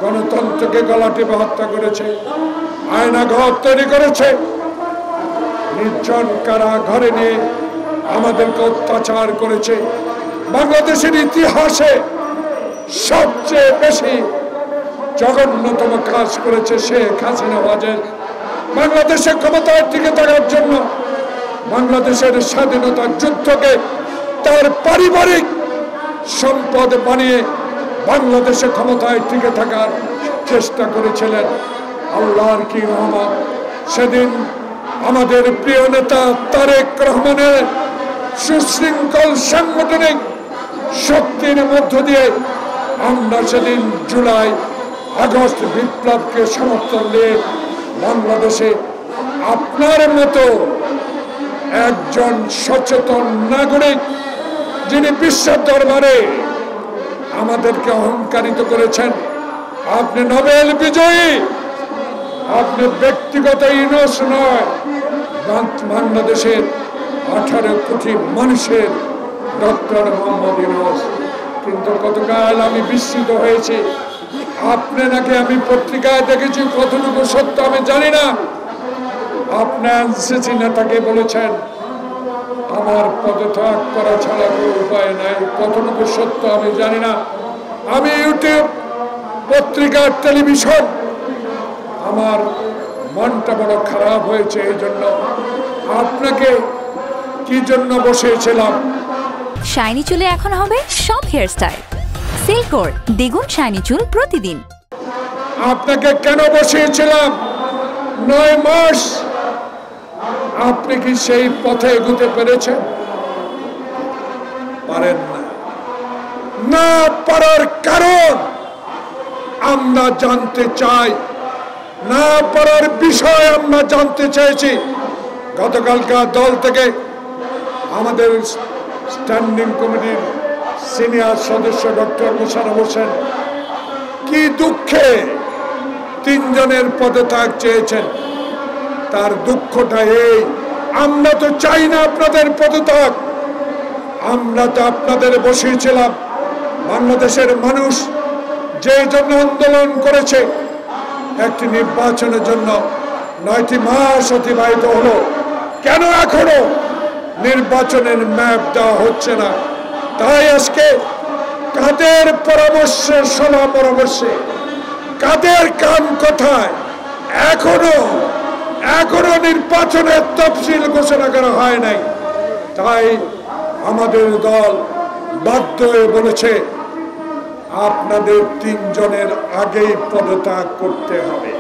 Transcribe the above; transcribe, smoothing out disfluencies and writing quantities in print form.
গণতন্ত্রকে গলা টিপে হত্যা করেছে, আয়নাঘর তৈরি করেছে, নির্জন কারাগারে নিয়ে আমাদেরকে অত্যাচার করেছে। বাংলাদেশের ইতিহাসে সবচেয়ে বেশি জঘন্যতম কাজ করেছে শেখ হাসিনা বাজের। বাংলাদেশের ক্ষমতায় টিকে থাকার জন্য বাংলাদেশের স্বাধীনতার যুদ্ধকে তার পারিবারিক সম্পদ বানিয়ে বাংলাদেশে ক্ষমতায় টিকে থাকার চেষ্টা করেছিলেন। আল্লাহর কি রহমত, সেদিন আমাদের প্রিয় নেতা তারেক রহমানের সুশৃঙ্খল সাংগঠনিক শক্তির মধ্য দিয়ে আমরা সেদিন জুলাই আগস্ট বিপ্লবকে সমর্থন দিয়ে বাংলাদেশে আপনার মতো একজন সচেতন নাগরিক, যিনি বিশ্বের দরবারে আমাদেরকে অহংকারিত করেছেন, আপনি নোবেল বিজয়ী, আপনি ব্যক্তিগত ইনস নয়, বাংলাদেশের 18 কোটি মানুষের ডক্টর মোহাম্মদ ইউনূস। কিন্তু গতকাল আমি বিস্মিত হয়েছি, আপনি নাকি, আমি পত্রিকায় দেখেছি, কতটুকু সত্য আমি জানি না, আপনি এনসিসি নেতাকে বলেছেন আমার পদত্যাগ করা ছাড়া কোনো উপায় নাই। কতটুকু সত্য আমি জানি না। আমি ইউটিউব, পত্রিকা, টেলিভিশন, আমার মনটা বড় খারাপ হয়েছে। এই জন্য আপনাকে কি জন্য বসিয়েছিলাম। শাইনি চুলে এখন হবে সব হেয়ার স্টাইল। সিল্কোর দ্বিগুণ শাইনি চুল প্রতিদিন। আপনাকে কেন বসিয়েছিলাম? 9 মাস আপনি কি সেই পথে এগোতে পেরেছেন? পারেন না। না পারার কারণ আমরা জানতে চাই, না পারার বিষয় আমরা জানতে চেয়েছি। গতকালকার দল থেকে আমাদের স্ট্যান্ডিং কমিটির সিনিয়র সদস্য ডক্টর মোশাররফ হোসেন কি দুঃখে 3 জনের পদত্যাগ চেয়েছেন। তার দুঃখটা এই, আমরা তো চাই না আপনাদের পদত্যাগ, আমরা তো আপনাদের বসিয়েছিলাম। বাংলাদেশের মানুষ যে জন্য আন্দোলন করেছে, একটি নির্বাচনের জন্য 9টি মাস অতিবাহিত হলো, কেন এখনো নির্বাচনের ম্যাপ দেওয়া হচ্ছে না? তাই আজকে কাদের পরামর্শে, সলা পরামর্শে, কাদের কান কোথায়, এখনো নির্বাচনের তফসিল ঘোষণা করা হয় নাই। তাই আমাদের দল বাধ্য হয়ে বলেছে আপনাদের 3 জনের আগেই পদত্যাগ করতে হবে।